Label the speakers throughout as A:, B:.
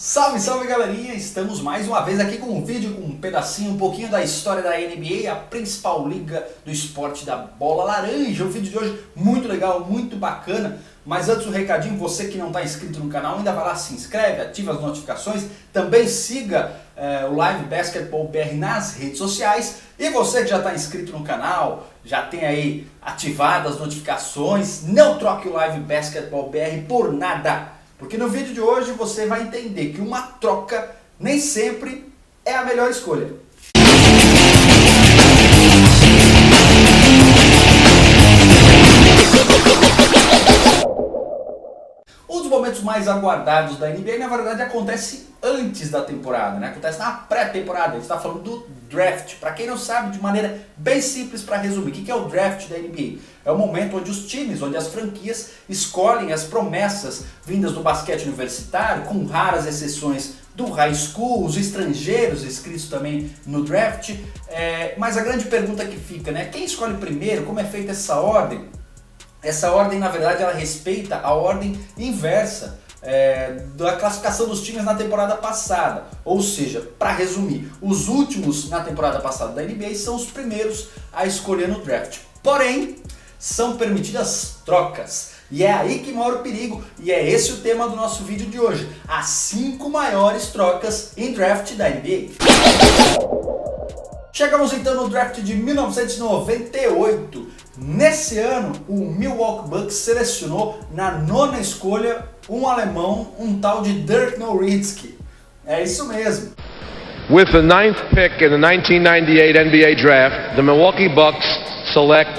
A: Salve, salve galerinha! Estamos mais uma vez aqui com um vídeo com um pedacinho, um pouquinho da história da NBA, a principal liga do esporte da bola laranja. O vídeo de hoje muito legal, muito bacana. Mas antes um recadinho, você que não está inscrito no canal, ainda vai lá, se inscreve, ativa as notificações. Também siga o Live Basketball BR nas redes sociais. E você que já está inscrito no canal, já tem aí ativadas as notificações, não troque o Live Basketball BR por nada. Porque no vídeo de hoje você vai entender que uma troca nem sempre é a melhor escolha. Um dos momentos mais aguardados da NBA, na verdade, acontece antes da temporada, né? Acontece na pré-temporada. A gente está falando do draft. Para quem não sabe, de maneira bem simples para resumir, o que é o draft da NBA? É o momento onde os times, onde as franquias escolhem as promessas vindas do basquete universitário, com raras exceções do high school, os estrangeiros inscritos também no draft. Mas a grande pergunta que fica, né? Quem escolhe primeiro? Como é feita essa ordem? Essa ordem, na verdade, ela respeita a ordem inversa da classificação dos times na temporada passada. Ou seja, para resumir, os últimos na temporada passada da NBA são os primeiros a escolher no draft. Porém, são permitidas trocas. E é aí que mora o perigo, e é esse o tema do nosso vídeo de hoje. As 5 maiores trocas em draft da NBA. Chegamos então no draft de 1998. Nesse ano, o Milwaukee Bucks selecionou na 9ª escolha um alemão, um tal de Dirk Nowitzki. É isso mesmo.
B: With the 9th pick in the 1998 NBA Draft, the Milwaukee Bucks select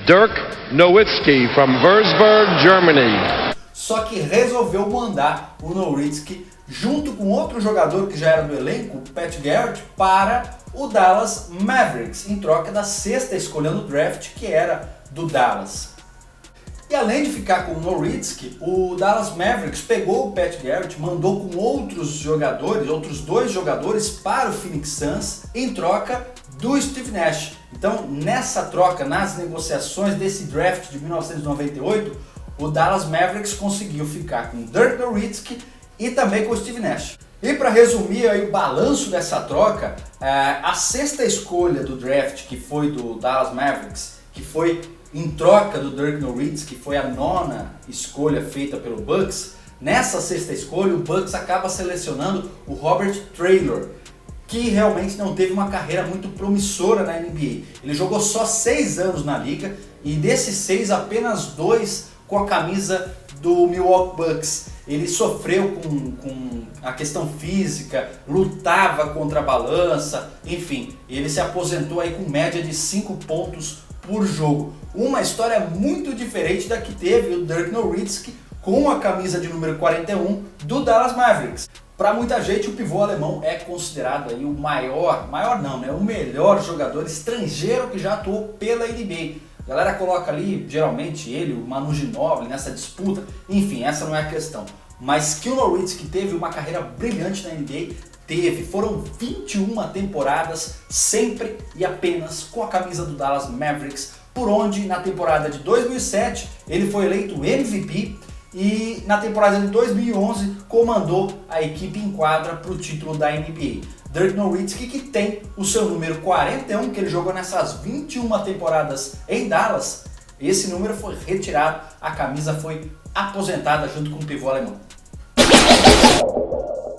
B: Dirk Nowitzki from Würzburg, Germany.
A: Só que resolveu mandar o Nowitzki junto com outro jogador que já era do elenco, o Pat Garrett, para o Dallas Mavericks, em troca da 6ª escolha no draft, que era do Dallas. E além de ficar com o Nowitzki, o Dallas Mavericks pegou o Pat Garrett, mandou com outros jogadores, outros 2 jogadores para o Phoenix Suns, em troca do Steve Nash. Então, nessa troca, nas negociações desse draft de 1998, o Dallas Mavericks conseguiu ficar com Dirk Nowitzki e também com o Steve Nash. E para resumir aí o balanço dessa troca, a 6ª escolha do draft, que foi do Dallas Mavericks, que foi em troca do Dirk Nowitzki, que foi a 9ª escolha feita pelo Bucks, nessa 6ª escolha o Bucks acaba selecionando o Robert Traylor, que realmente não teve uma carreira muito promissora na NBA. Ele jogou só 6 anos na liga e desses 6, apenas 2 com a camisa do Milwaukee Bucks. Ele sofreu com a questão física, lutava contra a balança, enfim, ele se aposentou aí com média de 5 pontos por jogo. Uma história muito diferente da que teve o Dirk Nowitzki com a camisa de número 41 do Dallas Mavericks. Para muita gente, o pivô alemão é considerado aí o o melhor jogador estrangeiro que já atuou pela NBA. A galera coloca ali, geralmente, ele, o Manu Ginóbili, nessa disputa. Enfim, essa não é a questão. Mas que o Nowitzki teve uma carreira brilhante na NBA, teve. Foram 21 temporadas, sempre e apenas com a camisa do Dallas Mavericks, por onde na temporada de 2007 ele foi eleito MVP e na temporada de 2011 comandou a equipe em quadra para o título da NBA. Dirk Nowitzki, que tem o seu número 41, que ele jogou nessas 21 temporadas em Dallas, esse número foi retirado, a camisa foi aposentada junto com o pivô alemão.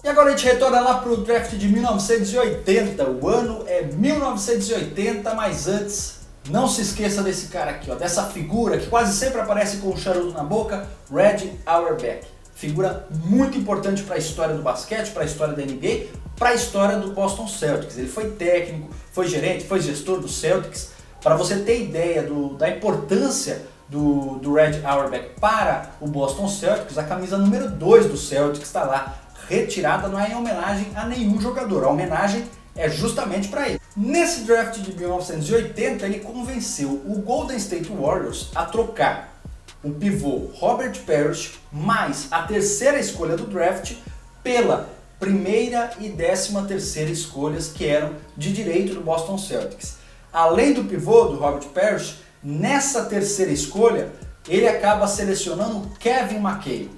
A: E agora a gente retorna lá para o draft de 1980, o ano é 1980, mas antes, não se esqueça desse cara aqui, ó, dessa figura que quase sempre aparece com o charuto na boca, Red Auerbach. Figura muito importante para a história do basquete, para a história da NBA, para a história do Boston Celtics. Ele foi técnico, foi gerente, foi gestor do Celtics. Para você ter ideia da importância do Red Auerbach para o Boston Celtics, a camisa número 2 do Celtics está lá, retirada, não é em homenagem a nenhum jogador, a homenagem é justamente para ele. Nesse draft de 1980, ele convenceu o Golden State Warriors a trocar o pivô Robert Parrish mais a 3ª escolha do draft pela 1ª e 13ª escolhas que eram de direito do Boston Celtics. Além do pivô do Robert Parrish, nessa 3ª escolha ele acaba selecionando Kevin McHale.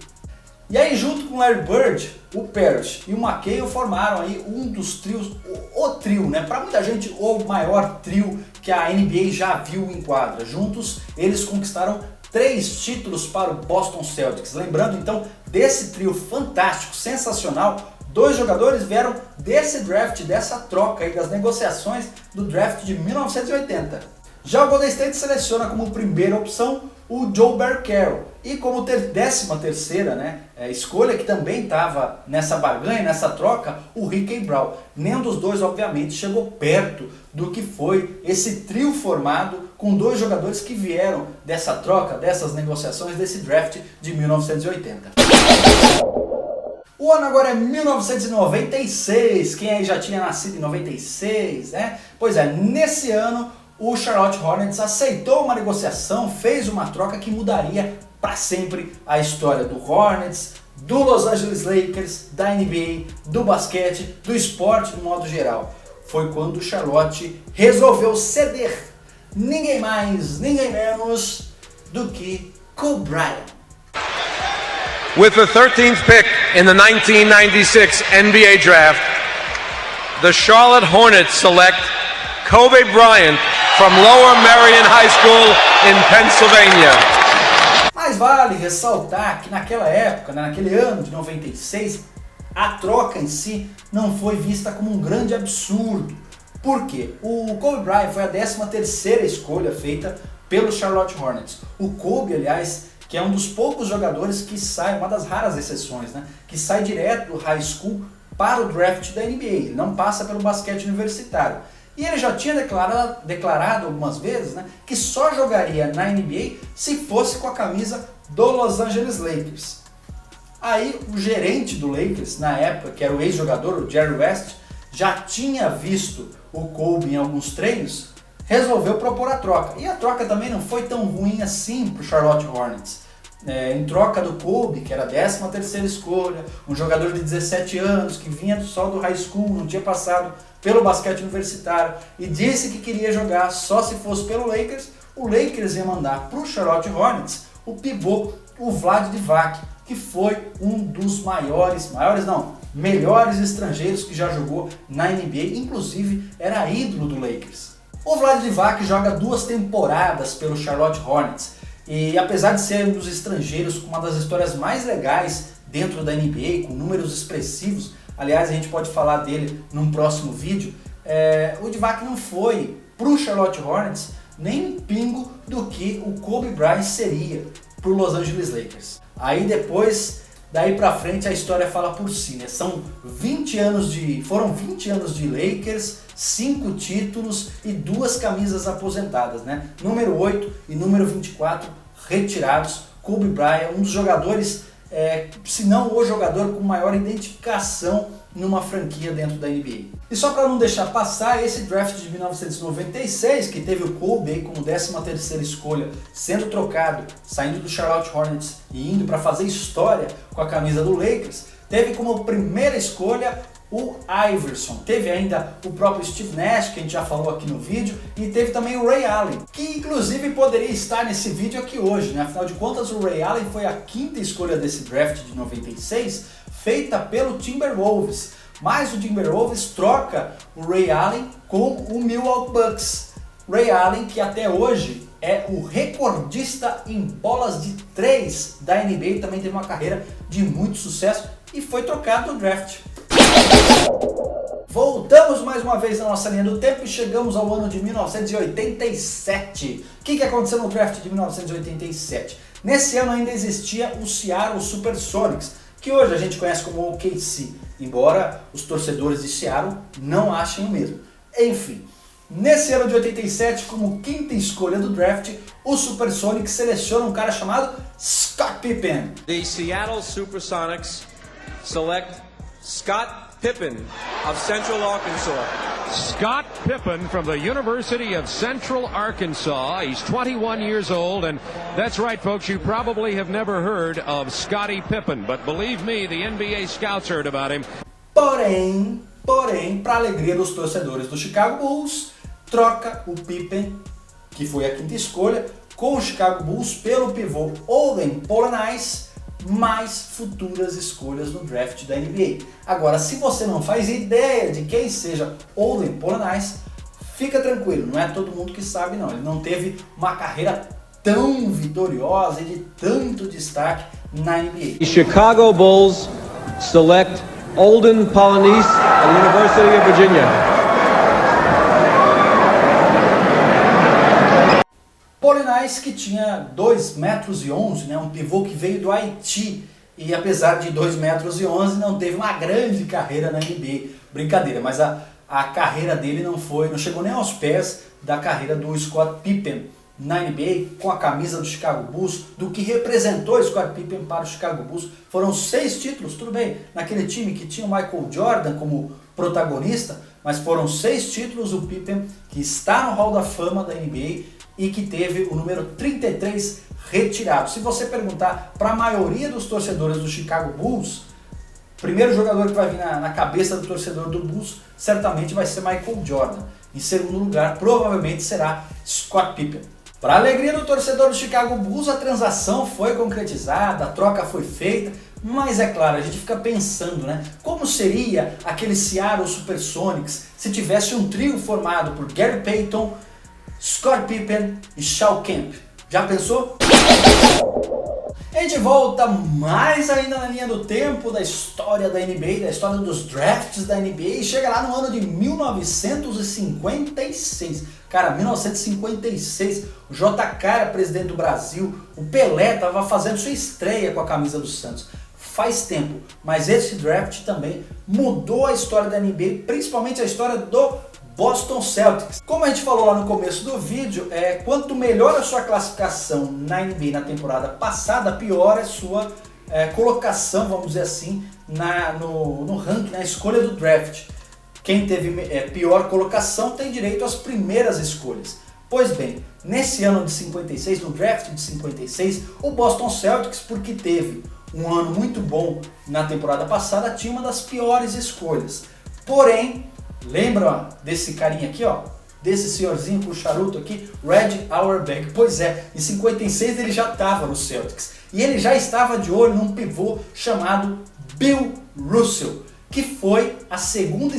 A: E aí, junto com o Larry Bird, o Parrish e o McHale formaram aí um dos trios, o trio, né? Para muita gente, o maior trio que a NBA já viu em quadra. Juntos, eles conquistaram 3 títulos para o Boston Celtics. Lembrando então desse trio fantástico, sensacional, 2 jogadores vieram desse draft, dessa troca aí, das negociações do draft de 1980. Já o Golden State seleciona como primeira opção o Joe Carroll e como 13ª, né, escolha, que também estava nessa barganha, nessa troca, o Ricky Brown. Nenhum dos dois, obviamente, chegou perto do que foi esse trio formado com 2 jogadores que vieram dessa troca, dessas negociações, desse draft de 1980. O ano agora é 1996, quem aí já tinha nascido em 96, né? Pois é, nesse ano o Charlotte Hornets aceitou uma negociação, fez uma troca que mudaria para sempre a história do Hornets, do Los Angeles Lakers, da NBA, do basquete, do esporte de modo geral. Foi quando o Charlotte resolveu ceder ninguém mais, ninguém menos do que Kobe Bryant.
B: With the 13th pick in the 1996 NBA Draft, the Charlotte Hornets select Kobe Bryant from Lower Merion High School in Pennsylvania.
A: Mas vale ressaltar que naquela época, né, naquele ano de 96, a troca em si não foi vista como um grande absurdo. Por quê? O Kobe Bryant foi a 13ª escolha feita pelo Charlotte Hornets. O Kobe, aliás, que é um dos poucos jogadores que sai, uma das raras exceções, né, que sai direto do high school para o draft da NBA. Ele não passa pelo basquete universitário. E ele já tinha declarado algumas vezes, né, que só jogaria na NBA se fosse com a camisa do Los Angeles Lakers. Aí o gerente do Lakers, na época, que era o ex-jogador, o Jerry West, já tinha visto o Kobe em alguns treinos, resolveu propor a troca. E a troca também não foi tão ruim assim para o Charlotte Hornets. Em troca do Kobe, que era a 13ª escolha, um jogador de 17 anos, que vinha só do high school, não tinha passado pelo basquete universitário, e disse que queria jogar só se fosse pelo Lakers, o Lakers ia mandar para o Charlotte Hornets o pivô, o Vlade Divac, que foi um dos melhores estrangeiros que já jogou na NBA, inclusive era ídolo do Lakers. O Vlade Divac joga 2 temporadas pelo Charlotte Hornets, e apesar de ser um dos estrangeiros com uma das histórias mais legais dentro da NBA, com números expressivos, aliás a gente pode falar dele num próximo vídeo, o Divac não foi para o Charlotte Hornets nem um pingo do que o Kobe Bryant seria para o Los Angeles Lakers. Aí depois, daí pra frente, a história fala por si, né? Foram 20 anos de Lakers, 5 títulos e 2 camisas aposentadas, né? Número 8 e número 24 retirados. Kobe Bryant, um dos jogadores, se não o jogador com maior identificação numa franquia dentro da NBA. E só para não deixar passar, esse draft de 1996, que teve o Kobe aí como 13ª escolha, sendo trocado, saindo do Charlotte Hornets e indo para fazer história com a camisa do Lakers, teve como primeira escolha o Iverson, teve ainda o próprio Steve Nash, que a gente já falou aqui no vídeo, e teve também o Ray Allen, que inclusive poderia estar nesse vídeo aqui hoje, né? Afinal de contas, o Ray Allen foi a 5ª escolha desse draft de 96, feita pelo Timberwolves, mas o Timberwolves troca o Ray Allen com o Milwaukee Bucks. Ray Allen, que até hoje é o recordista em bolas de 3 da NBA, também teve uma carreira de muito sucesso e foi trocado no draft. Voltamos mais uma vez na nossa linha do tempo e chegamos ao ano de 1987. O que aconteceu no draft de 1987? Nesse ano ainda existia o Seattle Supersonics, que hoje a gente conhece como OKC, embora os torcedores de Seattle não achem o mesmo. Enfim, nesse ano de 87, como 5ª escolha do draft, o Supersonics seleciona um cara chamado Scott Pippen.
C: The Seattle Supersonics select Scott Pippen of Central Arkansas.
D: Scott Pippen from the University of Central Arkansas. He's 21 years old, and that's right, folks, you probably have never heard of Scottie Pippen, but believe me, the NBA scouts heard about him.
A: Porém, para alegria dos torcedores do Chicago Bulls, troca o Pippen, que foi a 5ª escolha, com o Chicago Bulls pelo pivô Olden Polynice, mais futuras escolhas no draft da NBA. Agora, se você não faz ideia de quem seja Olden Polynice, fica tranquilo, não é todo mundo que sabe não. Ele não teve uma carreira tão vitoriosa e de tanto destaque na NBA.
C: The Chicago Bulls select Olden Polynice of the University of Virginia.
A: Polynice, que tinha 2,11 metros, né, um pivô que veio do Haiti e apesar de 2,11 metros não teve uma grande carreira na NBA. Brincadeira, mas a carreira dele não chegou nem aos pés da carreira do Scott Pippen na NBA com a camisa do Chicago Bulls, do que representou Scott Pippen para o Chicago Bulls. Foram 6 títulos, tudo bem, naquele time que tinha o Michael Jordan como protagonista, mas foram 6 títulos o Pippen, que está no Hall da Fama da NBA e que teve o número 33 retirado. Se você perguntar para a maioria dos torcedores do Chicago Bulls, o primeiro jogador que vai vir na cabeça do torcedor do Bulls certamente vai ser Michael Jordan. Em segundo lugar, provavelmente será Scott Pippen. Para a alegria do torcedor do Chicago Bulls, a transação foi concretizada, a troca foi feita, mas é claro, a gente fica pensando, né? Como seria aquele Seattle Supersonics se tivesse um trio formado por Gary Payton, Scott Pippen e Shawn Kemp? Já pensou? A gente volta mais ainda na linha do tempo da história da NBA, da história dos drafts da NBA, e chega lá no ano de 1956. Cara, 1956, o JK era presidente do Brasil, o Pelé estava fazendo sua estreia com a camisa do Santos. Faz tempo, mas esse draft também mudou a história da NBA, principalmente a história do Boston Celtics. Como a gente falou lá no começo do vídeo, quanto melhor a sua classificação na NBA na temporada passada, pior a sua colocação, vamos dizer assim, no ranking, na escolha do draft. Quem teve pior colocação tem direito às primeiras escolhas. Pois bem, nesse ano de 56, no draft de 56, o Boston Celtics, porque teve um ano muito bom na temporada passada, tinha uma das piores escolhas. Porém, lembra desse carinha aqui, ó? Desse senhorzinho com o charuto aqui, Red Auerbach? Pois é, em 56 ele já estava no Celtics. E ele já estava de olho num pivô chamado Bill Russell, que foi a segunda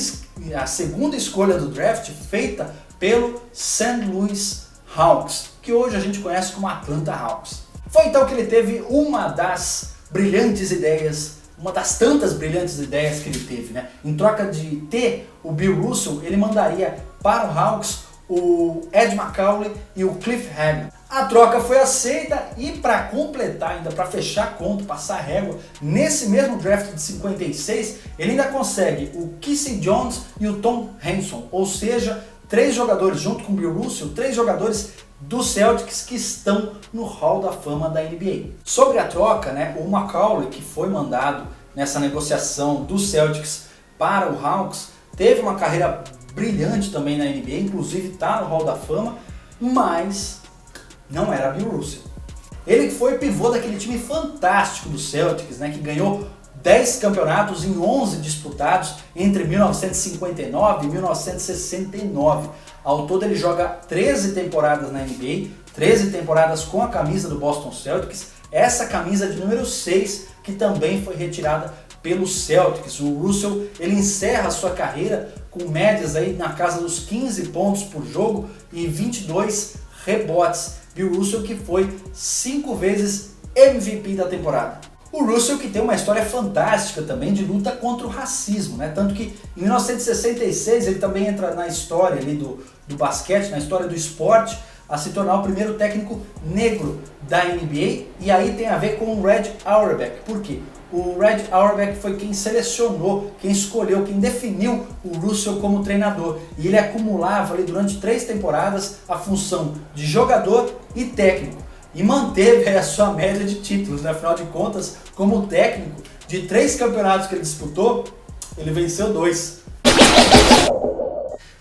A: escolha do draft feita pelo St. Louis Hawks, que hoje a gente conhece como Atlanta Hawks. Foi então que ele teve uma das brilhantes ideias, uma das tantas brilhantes ideias que ele teve, né? Em troca de ter o Bill Russell, ele mandaria para o Hawks o Ed Macauley e o Cliff Hagan. A troca foi aceita e para completar, ainda para fechar a conta, passar a régua, nesse mesmo draft de 56, ele ainda consegue o K.C. Jones e o Tom Hanson, ou seja, 3 jogadores junto com o Bill Russell, 3 jogadores do Celtics que estão no Hall da Fama da NBA. Sobre a troca, né, o Macauley, que foi mandado nessa negociação do Celtics para o Hawks, teve uma carreira brilhante também na NBA, inclusive está no Hall da Fama, mas não era Bill Russell. Ele que foi pivô daquele time fantástico do Celtics, né, que ganhou 10 campeonatos em 11 disputados entre 1959 e 1969. Ao todo ele joga 13 temporadas na NBA, 13 temporadas com a camisa do Boston Celtics, essa camisa de número 6 que também foi retirada pelo Celtics. O Russell, ele encerra a sua carreira com médias aí na casa dos 15 pontos por jogo e 22 rebotes. Bill Russell, que foi 5 vezes MVP da temporada. O Russell, que tem uma história fantástica também de luta contra o racismo, né? Tanto que em 1966 ele também entra na história ali do basquete, na história do esporte, a se tornar o primeiro técnico negro da NBA, e aí tem a ver com o Red Auerbach. Por quê? O Red Auerbach foi quem selecionou, quem escolheu, quem definiu o Russell como treinador. E ele acumulava ali durante 3 temporadas a função de jogador e técnico. E manteve a sua média de títulos, né? Afinal de contas, como técnico, de 3 campeonatos que ele disputou, ele venceu 2.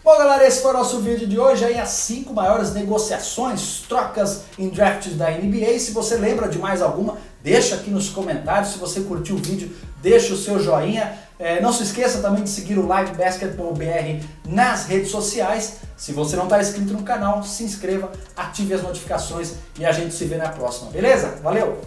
A: Bom, galera, esse foi o nosso vídeo de hoje, aí as 5 maiores negociações, trocas em drafts da NBA. Se você lembra de mais alguma, deixa aqui nos comentários. Se você curtiu o vídeo, deixa o seu joinha. Não se esqueça também de seguir o Live Basketball BR nas redes sociais. Se você não está inscrito no canal, se inscreva, ative as notificações e a gente se vê na próxima, beleza? Valeu!